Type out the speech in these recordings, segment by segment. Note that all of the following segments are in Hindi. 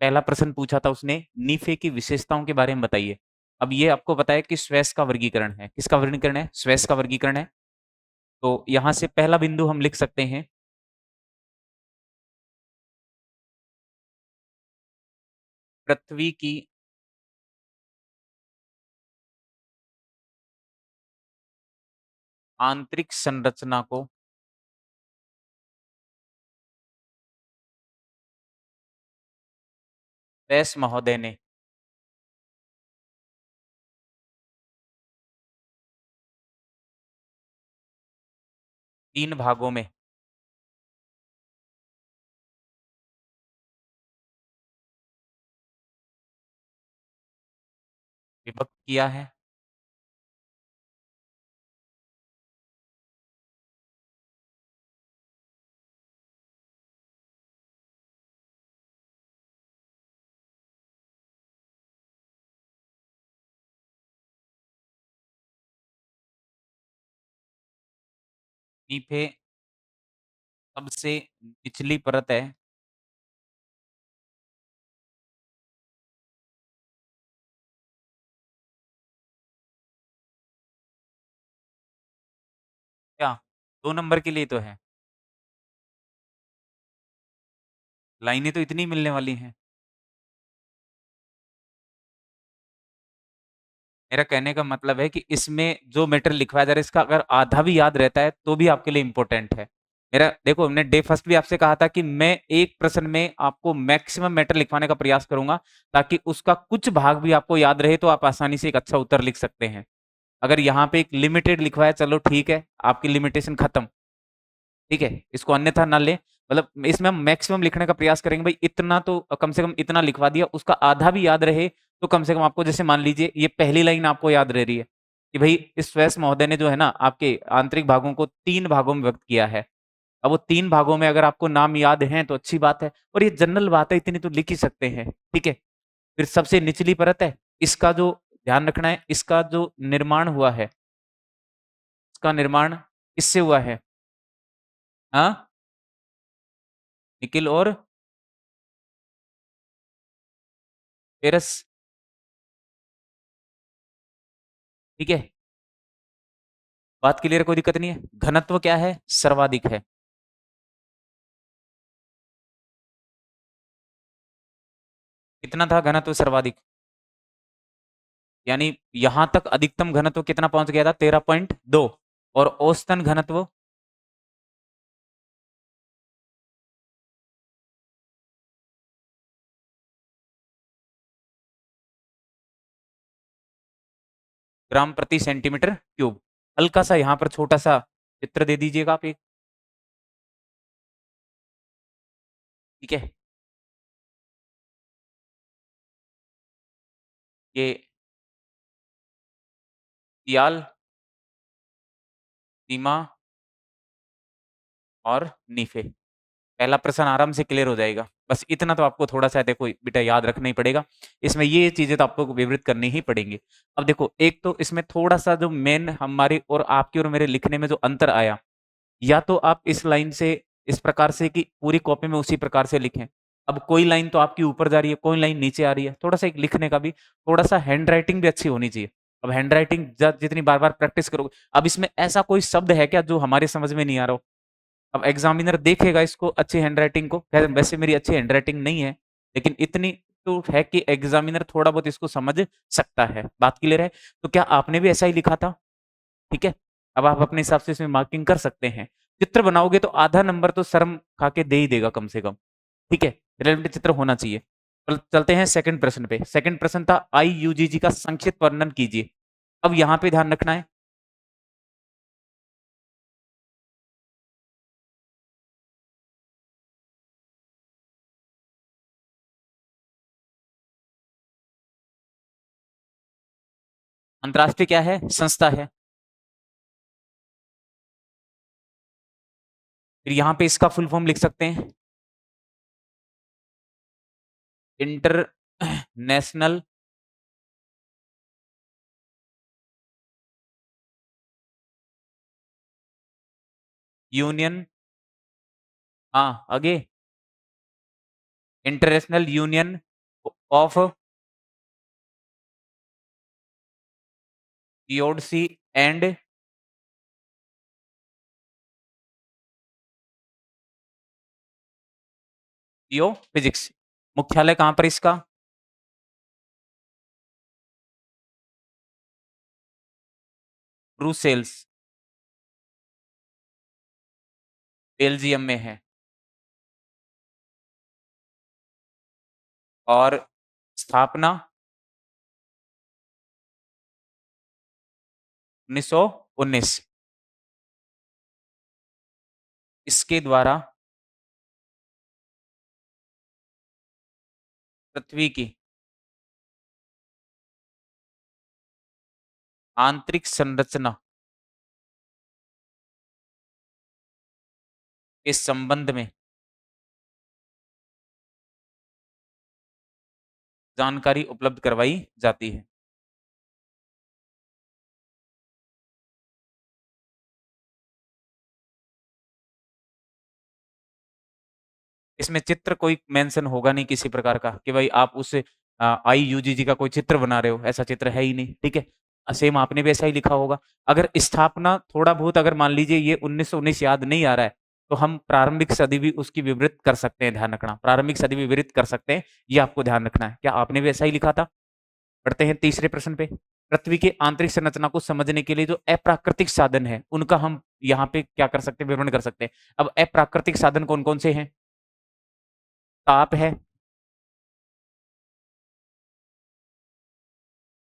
पहला प्रश्न पूछा था उसने, नीफे की विशेषताओं के बारे में बताइए। अब ये आपको पता है कि स्वेस का वर्गीकरण है। किसका वर्गीकरण है? स्वेस का वर्गीकरण है। तो यहाँ से पहला बिंदु हम लिख सकते हैं, पृथ्वी की आंतरिक संरचना को स्वेस महोदय ने 3 भागों में विभक्त किया है। नीफे सबसे निचली परत है, क्या 2 नंबर के लिए तो है। लाइनें तो इतनी मिलने वाली हैं। मेरा कहने का मतलब है कि इसमें जो मैटर लिखवाया जा रहा है, इसका अगर आधा भी याद रहता है तो भी आपके लिए इम्पोर्टेंट है। मेरा देखो, हमने डे फर्स्ट भी आपसे कहा था कि मैं एक प्रश्न में आपको मैक्सिमम मैटर लिखवाने का प्रयास करूंगा, ताकि उसका कुछ भाग भी आपको याद रहे, तो आप आसानी से एक अच्छा उत्तर लिख सकते हैं। अगर यहाँ पे एक लिमिटेड लिखवाया, चलो ठीक है, आपकी लिमिटेशन खत्म। ठीक है, इसको अन्यथा ना ले, मतलब इसमें हम मैक्सिमम लिखने का प्रयास करेंगे। भाई इतना तो कम से कम इतना लिखवा दिया, उसका आधा भी याद रहे तो कम से कम आपको, जैसे मान लीजिए ये पहली लाइन आपको याद रह रही है कि भाई इस स्वेस महोदय ने जो है ना आपके आंतरिक भागों को 3 भागों में व्यक्त किया है। अब वो 3 भागों में अगर आपको नाम याद है तो अच्छी बात है, और ये जनरल बात है, इतनी तो लिख ही सकते हैं। ठीक है, फिर सबसे निचली परत है, इसका जो ध्यान रखना है, इसका जो निर्माण हुआ है, इसका निर्माण किससे हुआ है? हाँ, निकिल और फेरस। ठीक है, बात क्लियर, कोई दिक्कत नहीं है। घनत्व क्या है? सर्वाधिक है। कितना था घनत्व सर्वाधिक? यानी यहां तक अधिकतम घनत्व कितना पहुंच गया था? 13.2। और औसतन घनत्व ग्राम प्रति सेंटीमीटर क्यूब। हल्का सा यहाँ पर छोटा सा चित्र दे दीजिएगा आप एक। ठीक है, ये सियाल, सीमा और नीफे। पहला प्रश्न आराम से क्लियर हो जाएगा। बस इतना तो आपको थोड़ा सा देखो बेटा याद रखना ही पड़ेगा। इसमें ये चीजें तो आपको विवृत करनी ही पड़ेंगी। अब देखो, एक तो इसमें थोड़ा सा जो मेन हमारी और आपकी और मेरे लिखने में जो अंतर आया, या तो आप इस लाइन से इस प्रकार से कि पूरी कॉपी में उसी प्रकार से लिखें। अब कोई लाइन तो आपकी ऊपर जा रही है, कोई लाइन नीचे आ रही है, थोड़ा सा एक लिखने का भी, थोड़ा सा हैंड राइटिंग भी अच्छी होनी चाहिए। अब हैंड राइटिंग जितनी बार बार प्रैक्टिस करोगे, अब इसमें ऐसा कोई शब्द है क्या जो हमारे समझ में नहीं आ रहा हो? अब एग्जामिनर देखेगा इसको, अच्छी हैंडराइटिंग को, खैर वैसे मेरी अच्छी हैंडराइटिंग नहीं है, लेकिन इतनी तो है कि एग्जामिनर थोड़ा बहुत इसको समझ सकता है। बात क्लियर है? तो क्या आपने भी ऐसा ही लिखा था? ठीक है, अब आप अपने हिसाब से इसमें मार्किंग कर सकते हैं। चित्र बनाओगे तो आधा नंबर तो शर्म खा के दे ही देगा कम से कम। ठीक है, रिलेवेंट चित्र होना चाहिए। चलते हैं सेकंड प्रश्न पे। सेकंड प्रश्न था आईयूजीजी का संक्षिप्त वर्णन कीजिए। अब यहाँ पे ध्यान रखना है, अंतरराष्ट्रीय क्या है? संस्था है। फिर यहाँ पे इसका फुल फॉर्म लिख सकते हैं, इंटर नेशनल यूनियन। हाँ, आगे, international union of geodesy and geophysics. मुख्यालय कहां पर इसका? ब्रुसेल्स, बेल्जियम में है। और स्थापना 1919। इसके द्वारा पृथ्वी की आंतरिक संरचना के संबंध में जानकारी उपलब्ध करवाई जाती है। इसमें चित्र कोई मेंशन होगा नहीं किसी प्रकार का कि भाई आप उस IUGG का कोई चित्र बना रहे हो, ऐसा चित्र है ही नहीं, ठीक है। सेम आपने भी ऐसा ही लिखा होगा। अगर स्थापना थोड़ा बहुत अगर मान लीजिए ये 1919 याद नहीं आ रहा है, तो हम प्रारंभिक सदी भी उसकी विवृत कर सकते हैं, ध्यान रखना। प्रारंभिक सदी विवृत कर सकते हैं, ये आपको ध्यान रखना है। क्या आपने भी ऐसा ही लिखा था? बढ़ते हैं तीसरे प्रश्न पे। पृथ्वी की आंतरिक संरचना को समझने के लिए जो अप्राकृतिक साधन है, उनका हम यहाँ पे क्या कर सकते हैं? विवरण कर सकते हैं। अब अप्राकृतिक साधन कौन-कौन से हैं? ताप है।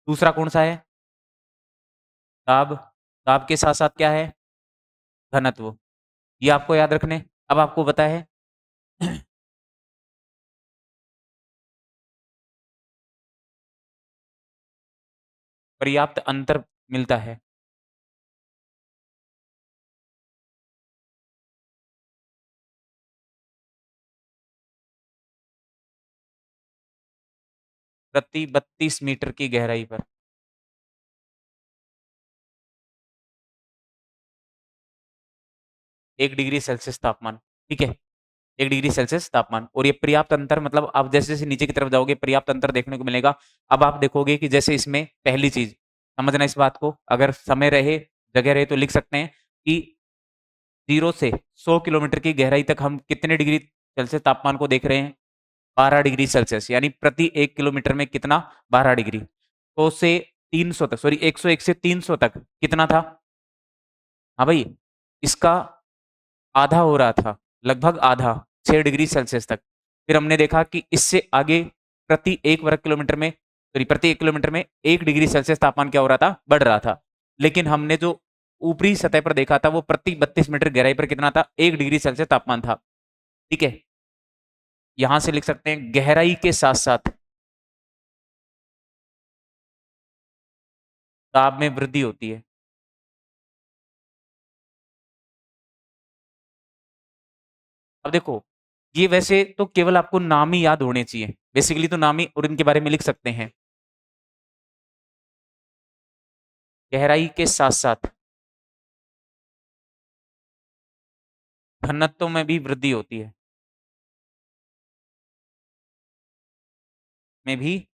दूसरा कौन सा है? दाब। दाब के साथ साथ क्या है? घनत्व। ये आपको याद रखने। अब आपको पता है पर्याप्त अंतर मिलता है। प्रति 32 मीटर की गहराई पर। 1 डिग्री सेल्सियस तापमान, ठीक है। 1 डिग्री सेल्सियस तापमान। और ये पर्याप्त अंतर मतलब आप जैसे-जैसे नीचे की तरफ जाओगे पर्याप्त अंतर देखने को मिलेगा। अब आप देखोगे कि जैसे इसमें पहली चीज़ समझना इस बात को, अगर समय रहे, जगह रहे तो लिख सकते हैं कि 0 से 100 किलोमीटर की गहराई तक हम कितने डिग्री सेल्सियस तापमान को देख रहे हैं? 12 डिग्री सेल्सियस, यानी प्रति 1 किलोमीटर में कितना? 12 डिग्री। 100 से 300 तक, सॉरी 101 से 300 तक कितना था? हाँ भाई, इसका आधा हो रहा था, लगभग आधा, 6 डिग्री सेल्सियस तक। फिर हमने देखा कि इससे आगे प्रति 1 वर्ग किलोमीटर में, सॉरी प्रति 1 किलोमीटर में 1 डिग्री सेल्सियस तापमान क्या हो रहा था? बढ़ रहा था। लेकिन हमने जो ऊपरी सतह पर देखा था वो प्रति 32 मीटर गहराई पर कितना था? 1 डिग्री सेल्सियस तापमान था, ठीक है। यहां से लिख सकते हैं गहराई के साथ-साथ ताप में वृद्धि होती है। अब देखो, ये वैसे तो केवल आपको नाम ही याद होने चाहिए। बेसिकली तो नाम ही और इनके बारे में लिख सकते हैं। गहराई के साथ-साथ घनत्व में भी वृद्धि होती है। में भी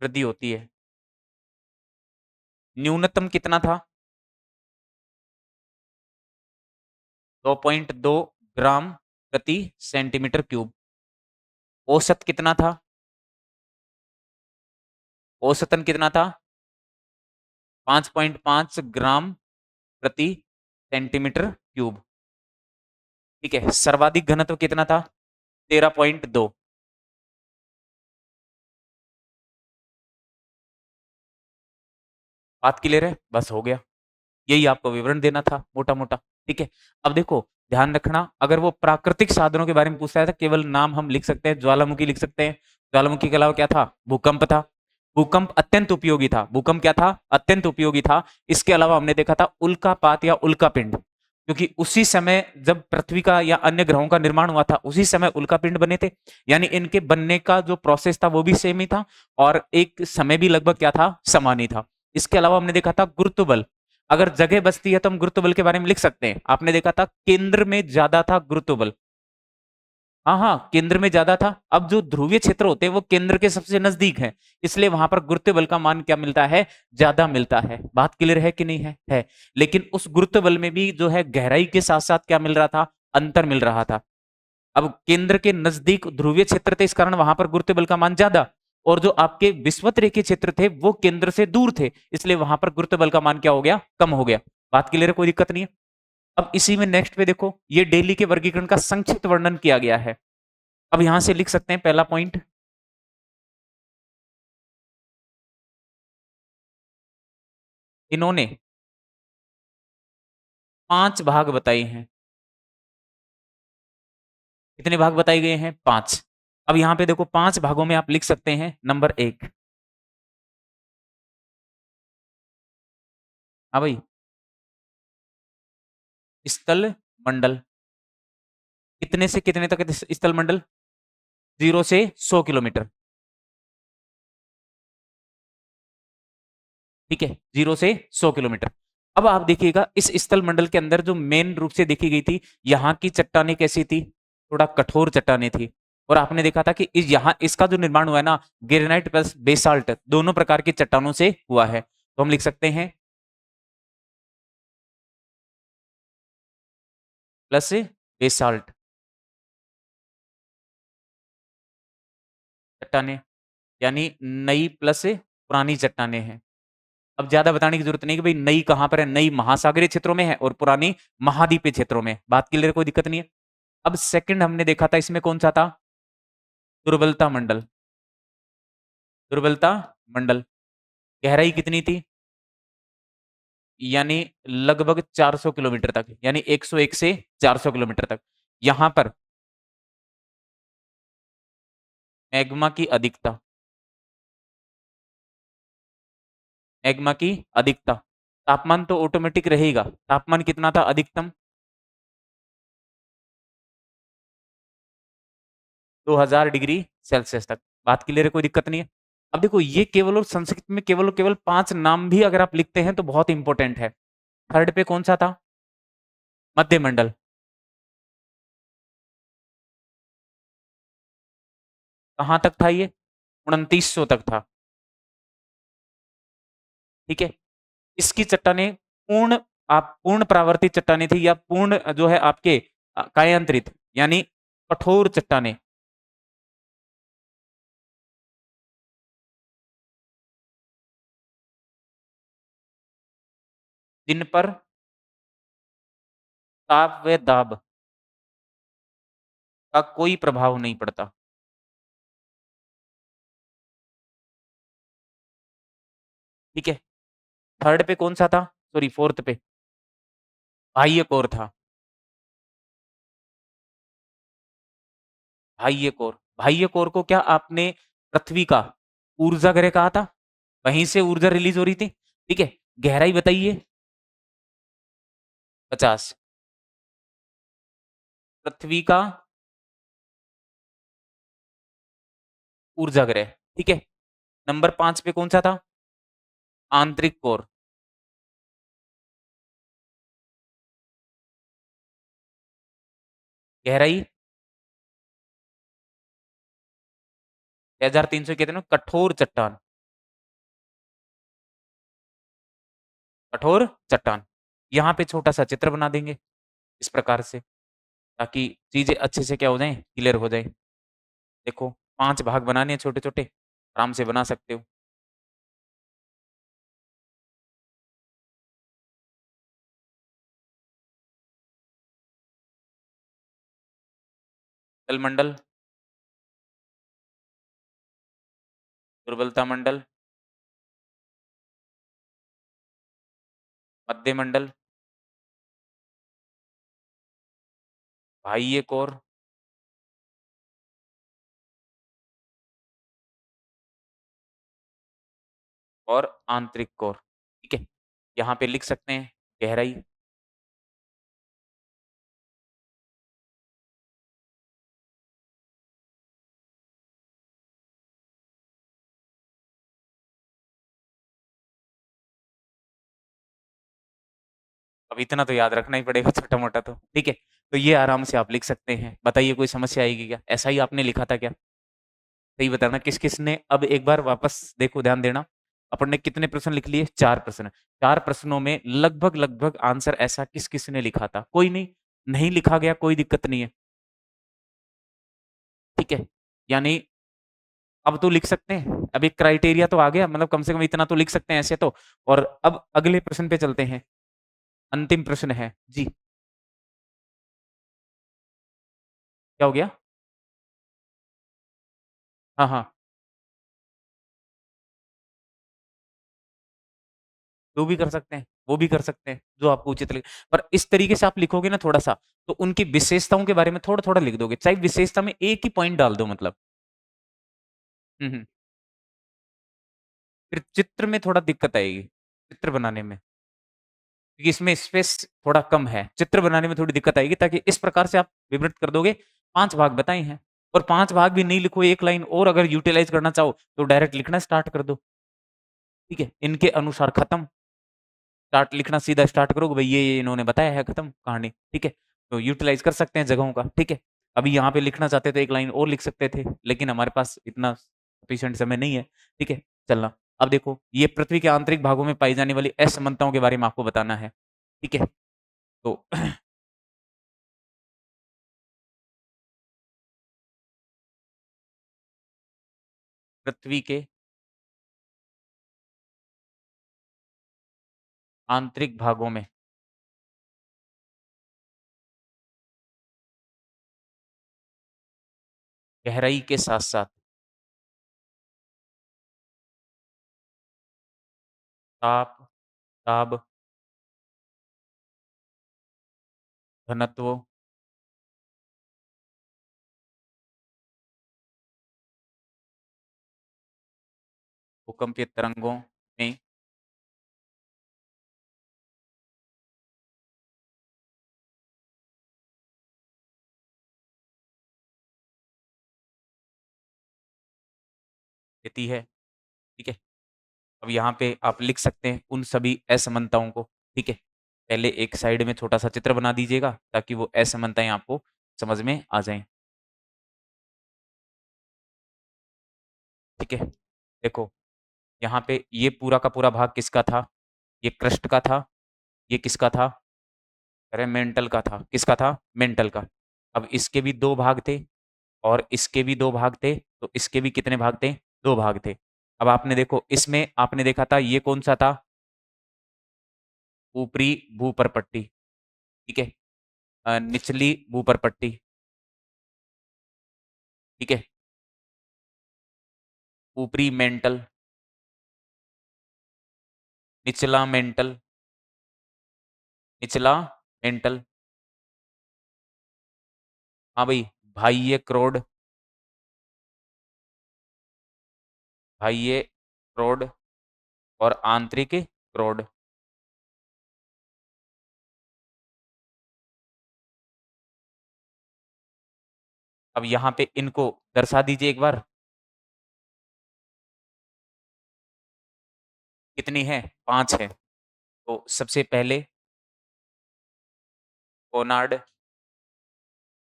वृद्धि होती है। न्यूनतम कितना था? 2.2 ग्राम प्रति सेंटीमीटर क्यूब। औसत कितना था? औसतन कितना था? 5.5 ग्राम प्रति सेंटीमीटर क्यूब, ठीक है। सर्वाधिक घनत्व कितना था? 13.2। बात क्लियर है? बस हो गया। यही आपको विवरण देना था मोटा-मोटा, ठीक है। अब देखो, ध्यान रखना, अगर वो प्राकृतिक साधनों के बारे में पूछता है तो केवल नाम हम लिख सकते हैं। ज्वालामुखी लिख सकते हैं। ज्वालामुखी के अलावा क्या था? भूकंप था। भूकंप अत्यंत उपयोगी था। भूकंप क्या था? अत्यंत उपयोगी था। इसके अलावा हमने देखा था उल्कापात या उल्कापिंड, क्योंकि उसी समय जब पृथ्वी का या अन्य ग्रहों का निर्माण हुआ था, उसी समय उल्कापिंड बने थे। यानी इनके बनने का जो प्रोसेस था वो भी सेम ही था और एक समय भी लगभग क्या था? समान ही था। इसके अलावा हमने देखा था गुरुत्व बल। अगर जगह बचती है तो हम गुरुत्व बल के बारे में लिख सकते हैं। आपने देखा था केंद्र में ज्यादा था गुरुत्व बल। हाँ हाँ, केंद्र में ज्यादा था। अब जो ध्रुवीय क्षेत्र होते हैं वो केंद्र के सबसे नजदीक है, इसलिए वहां पर गुरुत्व बल का मान क्या मिलता है, ज्यादा मिलता है। बात क्लियर है कि नहीं है। लेकिन उस गुरुत्व बल में भी जो है गहराई के साथ साथ क्या मिल रहा था, अंतर मिल रहा था। अब केंद्र के नजदीक ध्रुवीय क्षेत्र थे, इस कारण वहां पर गुरुत्व बल का मान ज्यादा, और जो आपके विषुवत रेखीय क्षेत्र थे वो केंद्र से दूर थे, इसलिए वहां पर गुरुत्व बल का मान क्या हो गया, कम हो गया। बात क्लियर है, कोई दिक्कत नहीं है। अब इसी में नेक्स्ट पे देखो, ये डेली के वर्गीकरण का संक्षिप्त वर्णन किया गया है। अब यहां से लिख सकते हैं पहला पॉइंट, इन्होंने 5 भाग बताए हैं। कितने भाग बताए गए हैं, 5। अब यहां पे देखो 5 भागों में आप लिख सकते हैं, नंबर 1। हाँ भाई, स्थल मंडल। कितने से कितने तक स्थल मंडल, 0 से 100 किलोमीटर। ठीक है, 0 से 100 किलोमीटर। अब आप देखिएगा इस स्थल मंडल के अंदर जो मेन रूप से देखी गई थी, यहाँ की चट्टानें कैसी थी, थोड़ा कठोर चट्टानें थी। और आपने देखा था कि यहाँ इसका जो निर्माण हुआ है ना, ग्रेनाइट प्लस बेसाल्ट दोनों प्रकार की चट्टानों से हुआ है। तो हम लिख सकते हैं प्लस बेसाल्ट चट्टानें, यानी नई प्लस पुरानी चट्टानें हैं। अब ज्यादा बताने की जरूरत नहीं कि भाई नई कहां पर है, नई महासागरीय क्षेत्रों में है और पुरानी महाद्वीपीय क्षेत्रों में। बात क्लियर, कोई दिक्कत नहीं है। अब सेकंड हमने देखा था, इसमें कौन सा था, दुर्बलता मंडल। दुर्बलता मंडल, गहराई कितनी थी, यानी लगभग 400 किलोमीटर तक, यानी 101 से 400 किलोमीटर तक। यहां पर मैग्मा की अधिकता, मैग्मा की अधिकता, तापमान तो ऑटोमेटिक रहेगा। तापमान कितना था अधिकतम, 2000 डिग्री सेल्सियस तक। बात क्लियर है, कोई दिक्कत नहीं है। अब देखो ये केवल और संस्कृत में केवल और केवल 5 नाम भी अगर आप लिखते हैं तो बहुत इंपॉर्टेंट है। थर्ड पे कौन सा था, मध्यमंडल। कहां तक था ये, 2900 तक था। ठीक है, इसकी चट्टाने पूर्ण, आप पूर्ण प्रावर्तित चट्टाने थी, या पूर्ण जो है आपके कायांतरित, यानी कठोर चट्टाने। जिन पर ताप व दाब का कोई प्रभाव नहीं पड़ता। ठीक है, थर्ड पे कौन सा था, सॉरी फोर्थ पे बाह्य कोर था। बाह्य कोर, बाह्य कोर को क्या आपने पृथ्वी का ऊर्जा गृह कहा था, वहीं से ऊर्जा रिलीज हो रही थी। ठीक है, गहराई बताइए, 50। पृथ्वी का ऊर्जा गृह। ठीक है, नंबर 5 पे कौन सा था, आंतरिक कोर। गहराई 6300 कहते हैं ना, कठोर चट्टान, कठोर चट्टान। यहाँ पे छोटा सा चित्र बना देंगे इस प्रकार से, ताकि चीजें अच्छे से क्या हो जाएं, क्लियर हो जाए। देखो 5 भाग बनाने हैं छोटे छोटे, आराम से बना सकते हो। जल मंडल, दुर्बलता मंडल, मध्य मंडल, बाह्य कोर, और आंतरिक कोर। ठीक है, यहाँ पे लिख सकते हैं गहराई, अब इतना तो याद रखना ही पड़ेगा छोटा-मोटा तो, ठीक है? तो ये आराम से आप लिख सकते हैं। बताइए कोई समस्या आएगी क्या? ऐसा ही आपने लिखा था क्या? सही बताना किस-किस ने अब एक बार वापस देखो ध्यान देना, अपन ने कितने प्रश्न लिख लिए? 4 प्रश्न। 4 प्रश्नों में लगभग-लगभग आंसर ऐसा किस-किस ने लिखा था? कोई नहीं, नहीं लिखा गया कोई दिक्कत नहीं है, ठीक है? यानी अब तो लिख सकते हैं, अब एक क्राइटेरिया तो आ गया मतलब कम से कम इतना तो लिख सकते हैं ऐसे तो। और अब अगले प्रश्न पे चलते हैं, अंतिम प्रश्न है। जी, क्या हो गया? हाँ, हाँ। वो भी कर सकते हैं, वो भी कर सकते हैं, जो आपको उचित लगे। पर इस तरीके से आप लिखोगे ना थोड़ा-सा, तो उनकी विशेषताओं के बारे में थोड़ा-थोड़ा लिख दोगे, चाहे विशेषता में एक ही पॉइंट डाल दो मतलब। हुँ, हुँ। फिर चित्र में थोड़ा दिक्कत आएगी, चित्र बनाने में, क्योंकि इसमें स्पेस थोड़ा कम है। चित्र बनाने में थोड़ी दिक्कत आएगी ताकि इस प्रकार से आप विवृत कर दोगे, 5 भाग बताए हैं और 5 भाग भी नहीं लिखो, 1 लाइन और अगर यूटिलाइज़ करना चाहो, तो डायरेक्ट लिखना स्टार्ट कर दो, ठीक है? इनके अनुसार खत्म। स्टार्ट लिखना सीधा स्टार्ट करो कि भई ये इन्होंने बताया है खत्म कहानी, ठीक है? तो यूटिलाइज़ कर सकते हैं जगहों का, ठीक है? अभी यहाँ पे लिखना चाहते तो 1 लाइन और लिख सकते थे, लेकिन हमारे पास इतना सफिशिएंट समय नहीं है, ठीक है? चलना। अब देखो ये पृथ्वी के आंतरिक भागों में पाई जाने वाली असमानताओं के बारे में आपको बताना है, ठीक है? तो पृथ्वी के आंतरिक भागों में गहराई के साथ-साथ ताप, दाब, घनत्व, भूकंपीय तरंगों में देती है, ठीक है? अब यहाँ पे आप लिख सकते हैं उन सभी असमानताओं को, ठीक है? पहले एक साइड में छोटा-सा चित्र बना दीजिएगा ताकि वो असमानताएँ आपको समझ में आ जाएँ, ठीक है? देखो, यहाँ पे ये पूरा का पूरा भाग किसका था? ये क्रस्ट का था, ये किसका था? अरे मेंटल का था, किसका था? मेंटल का। अब इसके भी 2 भाग थे और इसके भी 2 भाग थे, तो इसके भी कितने भाग थे? 2 भाग थे। अब आपने देखो इसमें आपने देखा था ये कौन-सा था? ऊपरी भूपरपट्टी, ठीक है? निचली भूपरपट्टी, ठीक है? ऊपरी मेंटल, निचला मेंटल, निचला मेंटल, हाँ भाई, बाह्य क्रोड, बाह्य क्रोड और आंतरिक क्रोड। अब यहाँ पे इनको दर्शा दीजिए एक बार, कितनी है? 5 है। तो सबसे पहले कोनार्ड,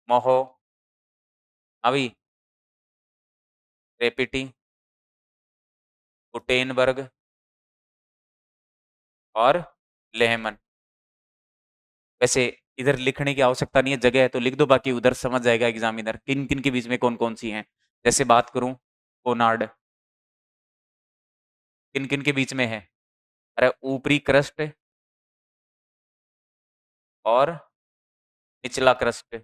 मोहो, हाँ भाई, रेपिटी, गुटेनबर्ग और लेहमन। वैसे इधर लिखने की आवश्यकता नहीं है, जगह है तो लिख दो, बाकी उधर समझ जाएगा एग्ज़ामिनर किन-किन के बीच में कौन-कौन सी हैं। जैसे बात करूँ कोनार्ड, किन-किन के बीच में है? अरे ऊपरी क्रस्ट और निचला क्रस्ट,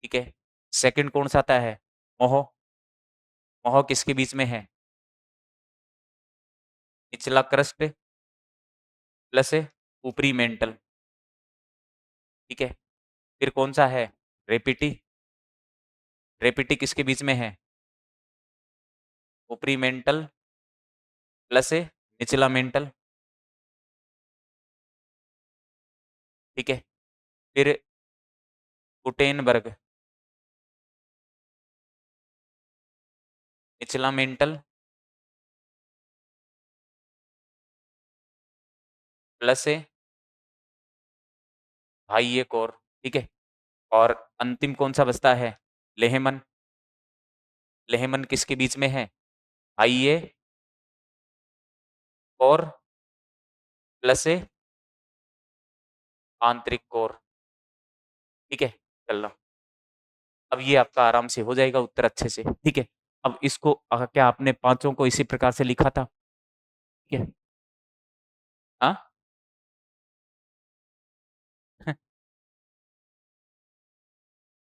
ठीक है? सेकंड कौन-सा आता है? मोहो, मोहो किसके बीच में है? निचला क्रस्ट प्लस ऊपरी मेंटल, ठीक है? फिर कौन-सा है? रेपिटी, रेपिटी किसके बीच में है? ऊपरी मेंटल प्लस निचला मेंटल, ठीक है? फिर गुटेनबर्ग, निचला मेंटल प्लस ए भाई एक और, ठीक है। और अंतिम कौन सा बचता है, लेहमन। लेहमन किसके बीच में है, भाई ए और प्लस ए आंतरिक कोर, ठीक है। चलो अब ये आपका आराम से हो जाएगा उत्तर अच्छे से, ठीक है। अब इसको क्या आपने पांचों को इसी प्रकार से लिखा था, ठीक है। हाँ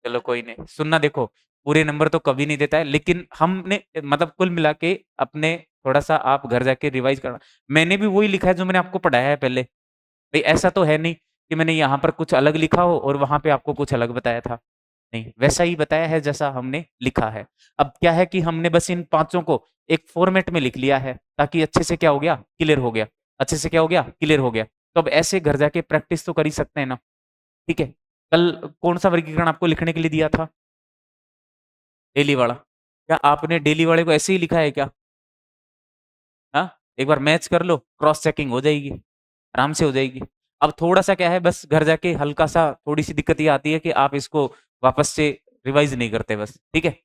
चलो कोई नहीं, सुनना देखो, पूरे नंबर तो कभी नहीं देता है, लेकिन हमने मतलब कुल मिला के अपने थोड़ा सा आप घर जाके रिवाइज करना। मैंने भी वही लिखा है जो मैंने आपको पढ़ाया है पहले, भाई ऐसा तो है नहीं कि मैंने यहाँ पर कुछ अलग लिखा हो और वहां पे आपको कुछ अलग बताया था, नहीं वैसा ही बताया है जैसा हमने लिखा है। अब क्या है कि हमने बस इन पांचों को एक फॉर्मेट में लिख लिया है ताकि अच्छे से क्या हो गया, क्लियर हो गया, अच्छे से क्या हो गया, क्लियर हो गया। तो अब ऐसे घर जाके प्रैक्टिस तो कर ही सकते हैं ना, ठीक है। कल कौन सा वर्गीकरण आपको लिखने के लिए दिया था, डेली वाला, क्या आपने डेली वाले को ऐसे ही लिखा है क्या, हाँ एक बार मैच कर लो, क्रॉस चेकिंग हो जाएगी, आराम से हो जाएगी। अब थोड़ा सा क्या है, बस घर जाके हल्का सा थोड़ी सी दिक्कत ये आती है कि आप इसको वापस से रिवाइज नहीं करते बस, ठीक है।